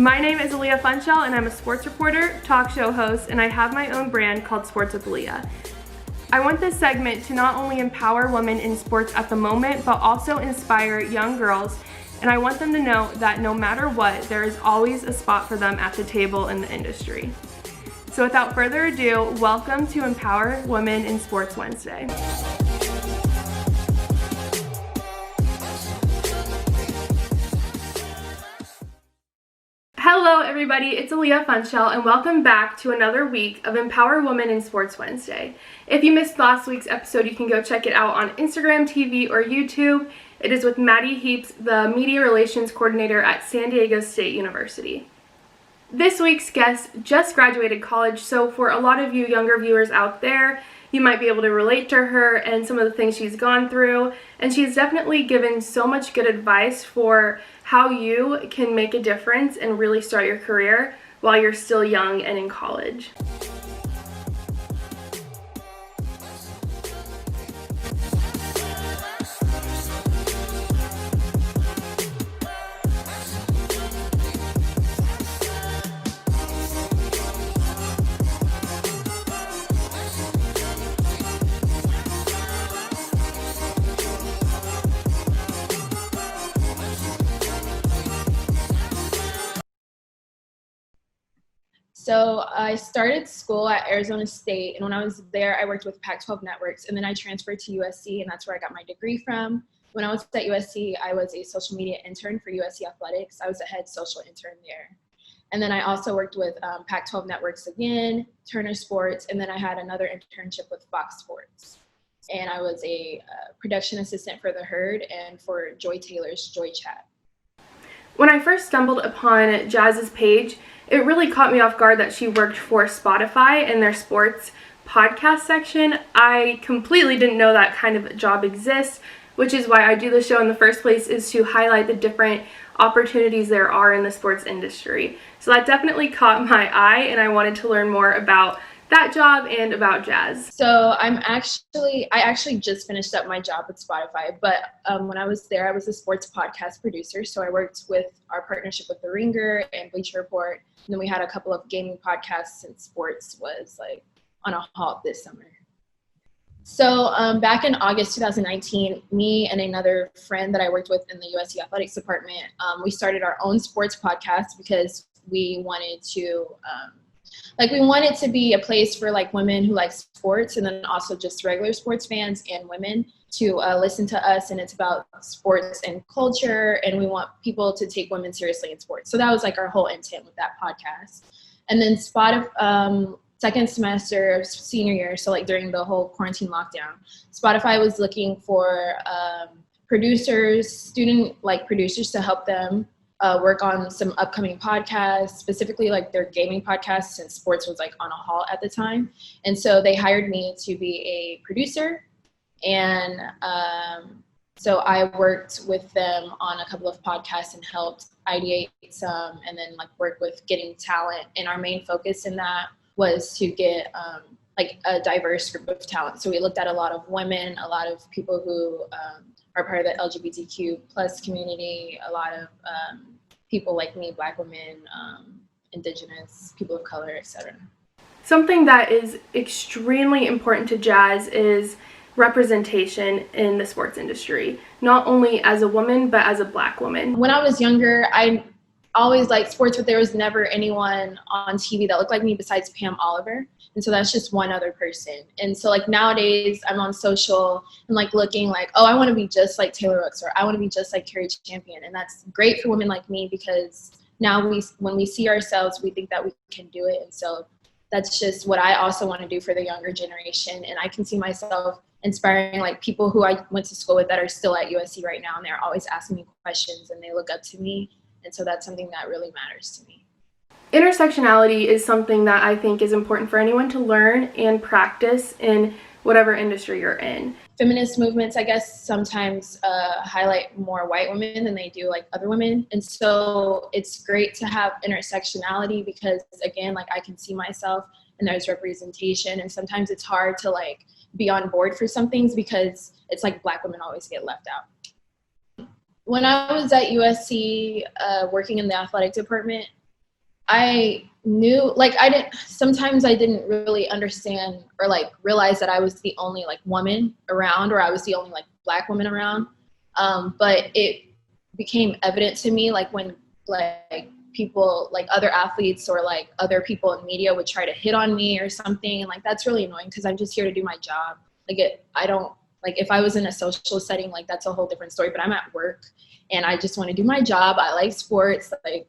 My name is Aaliyah Funchal, and I'm a sports reporter, talk show host, and I have my own brand called Sports with Aaliyah. I want this segment to not only empower women in sports at the moment, but also inspire young girls, and I want them to know that no matter what, there is always a spot for them at the table in the industry. So without further ado, welcome to Empower Women in Sports Wednesday. Hello everybody, it's Aaliyah Funchal and welcome back to another week of Empower Women in Sports Wednesday. If you missed last week's episode, you can go check it out on Instagram, TV, or YouTube. It is with Maddie Heaps, the Media Relations Coordinator at San Diego State University. This week's guest just graduated college, so for a lot of you younger viewers out there, you might be able to relate to her and some of the things she's gone through, and she's definitely given so much good advice for how you can make a difference and really start your career while you're still young and in college. So I started school at Arizona State, and when I was there, I worked with Pac-12 networks, and then I transferred to USC, and that's where I got my degree from. When I was at USC, I was a social media intern for USC Athletics. I was a head social intern there. And then I also worked with Pac-12 networks again, Turner Sports, and then I had another internship with Fox Sports. And I was a production assistant for The Herd and for Joy Taylor's Joy Chat. When I first stumbled upon Jazz's page, it really caught me off guard that she worked for Spotify in their sports podcast section. I completely didn't know that kind of job exists, which is why I do the show in the first place, is to highlight the different opportunities there are in the sports industry. So that definitely caught my eye, and I wanted to learn more about that job and about Jazz. So I actually just finished up my job with Spotify, but when I was there, I was a sports podcast producer. So I worked with our partnership with The Ringer and Bleacher Report. And then we had a couple of gaming podcasts since sports was like on a halt this summer. So back in August 2019, me and another friend that I worked with in the USC Athletics department, we started our own sports podcast because we wanted to be a place for like women who like sports, and then also just regular sports fans and women to listen to us. And it's about sports and culture, and we want people to take women seriously in sports. So that was like our whole intent with that podcast. And then second semester of senior year, so like during the whole quarantine lockdown, Spotify was looking for student producers to help them work on some upcoming podcasts, specifically like their gaming podcasts, since sports was like on a halt at the time. And so they hired me to be a producer. And so I worked with them on a couple of podcasts and helped ideate some, and then like work with getting talent. And our main focus in that was to get like a diverse group of talent. So we looked at a lot of women, a lot of people who are part of the LGBTQ plus community, a lot of people like me, Black women, Indigenous, people of color, etc. Something that is extremely important to Jazz is representation in the sports industry, not only as a woman, but as a Black woman. When I was younger, I always liked sports, but there was never anyone on TV that looked like me besides Pam Oliver. And so that's just one other person. And so like nowadays I'm on social and like looking like, oh, I want to be just like Taylor Rooks, or I want to be just like Carrie Champion. And that's great for women like me, because now when we see ourselves, we think that we can do it. And so that's just what I also want to do for the younger generation. And I can see myself inspiring like people who I went to school with that are still at USC right now, and they're always asking me questions and they look up to me. And so that's something that really matters to me. Intersectionality is something that I think is important for anyone to learn and practice in whatever industry you're in. Feminist movements, I guess, sometimes highlight more white women than they do like other women. And so it's great to have intersectionality because, again, like I can see myself and there's representation. And sometimes it's hard to like be on board for some things because it's like Black women always get left out. When I was at USC working in the athletic department, I knew, like, sometimes I didn't really understand or like realize that I was the only like woman around, or I was the only like Black woman around. But it became evident to me, like when like people, like other athletes or like other people in media would try to hit on me or something. And like, that's really annoying because I'm just here to do my job. I don't, like, if I was in a social setting, like that's a whole different story, but I'm at work and I just want to do my job. I like sports, like,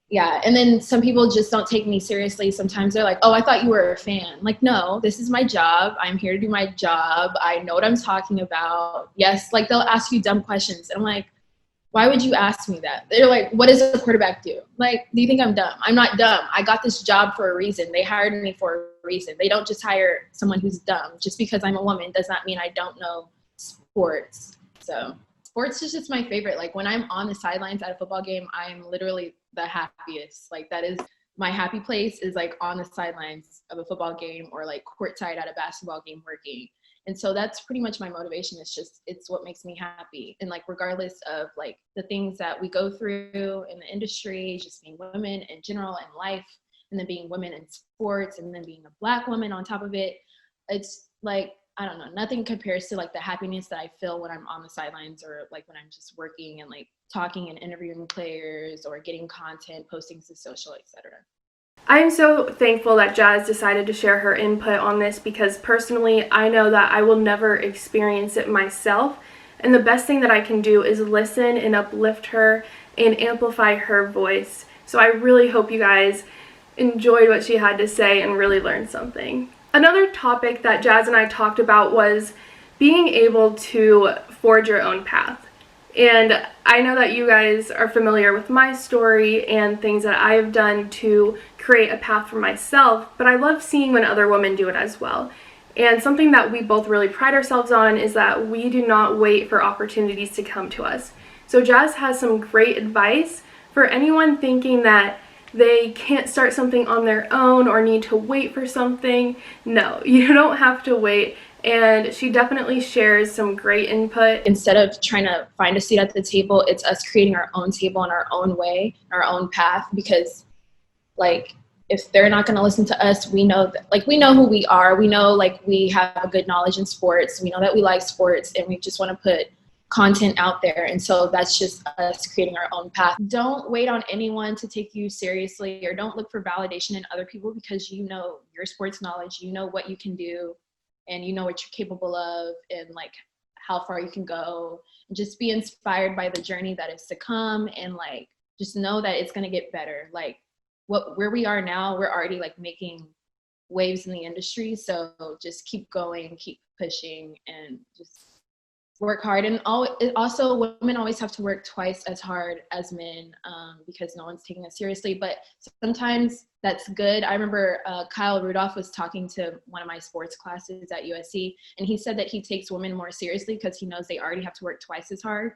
yeah. And then some people just don't take me seriously. Sometimes they're like, oh, I thought you were a fan. Like, no, this is my job. I'm here to do my job. I know what I'm talking about. Yes. Like, they'll ask you dumb questions. And I'm like, why would you ask me that? They're like, what does a quarterback do? Like, do you think I'm dumb? I'm not dumb. I got this job for a reason. They hired me for a reason. They don't just hire someone who's dumb. Just because I'm a woman does not mean I don't know sports. So sports is just my favorite. Like, when I'm on the sidelines at a football game, I am literally the happiest. Like, that is my happy place, is like on the sidelines of a football game or like courtside at a basketball game working. And so that's pretty much my motivation. It's what makes me happy. And like, regardless of like the things that we go through in the industry, just being women in general in life, and then being women in sports, and then being a Black woman on top of it, it's like, I don't know, nothing compares to like the happiness that I feel when I'm on the sidelines, or like when I'm just working and like talking and interviewing players or getting content, posting to social, etc. I am so thankful that Jazz decided to share her input on this, because personally, I know that I will never experience it myself. And the best thing that I can do is listen and uplift her and amplify her voice. So I really hope you guys enjoyed what she had to say and really learned something. Another topic that Jazz and I talked about was being able to forge your own path. And I know that you guys are familiar with my story and things that I have done to create a path for myself, but I love seeing when other women do it as well. And something that we both really pride ourselves on is that we do not wait for opportunities to come to us. So Jazz has some great advice for anyone thinking that they can't start something on their own or need to wait for something. No, you don't have to wait. And she definitely shares some great input. Instead of trying to find a seat at the table, it's us creating our own table in our own way, our own path. Because like, if they're not going to listen to us, we know that, like, we know who we are. We know, like, we have a good knowledge in sports. We know that we like sports, and we just want to put content out there. And so that's just us creating our own path. Don't wait on anyone to take you seriously, or don't look for validation in other people, because you know your sports knowledge, you know what you can do, and you know what you're capable of, and like how far you can go. And just be inspired by the journey that is to come, and like, just know that it's going to get better. Like, where we are now, we're already like making waves in the industry. So just keep going, keep pushing, and just work hard. And also, women always have to work twice as hard as men, because no one's taking us seriously. But sometimes that's good. I remember Kyle Rudolph was talking to one of my sports classes at USC, and he said that he takes women more seriously because he knows they already have to work twice as hard.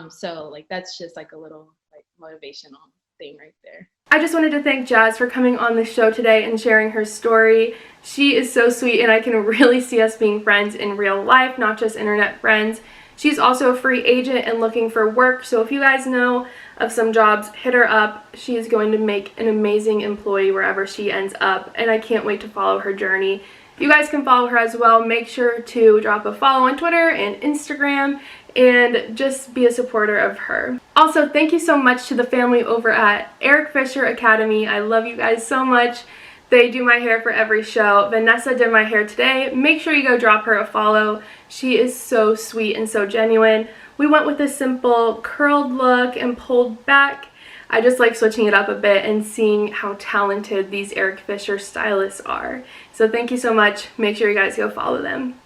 So like, that's just like a little like motivational thing right there. I just wanted to thank Jazz for coming on the show today and sharing her story. She is so sweet, and I can really see us being friends in real life, not just internet friends. She's also a free agent and looking for work, so if you guys know of some jobs, hit her up. She is going to make an amazing employee wherever she ends up, and I can't wait to follow her journey. You guys can follow her as well. Make sure to drop a follow on Twitter and Instagram, and just be a supporter of her. Also, thank you so much to the family over at Eric Fisher Academy. I love you guys so much. They do my hair for every show. Vanessa did my hair today. Make sure you go drop her a follow. She is so sweet and so genuine. We went with a simple curled look and pulled back. I just like switching it up a bit and seeing how talented these Eric Fisher stylists are. So thank you so much. Make sure you guys go follow them.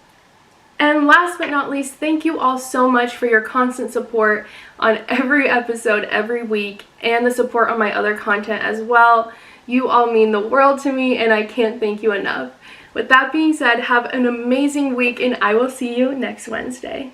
And last but not least, thank you all so much for your constant support on every episode every week, and the support on my other content as well. You all mean the world to me, and I can't thank you enough. With that being said, have an amazing week, and I will see you next Wednesday.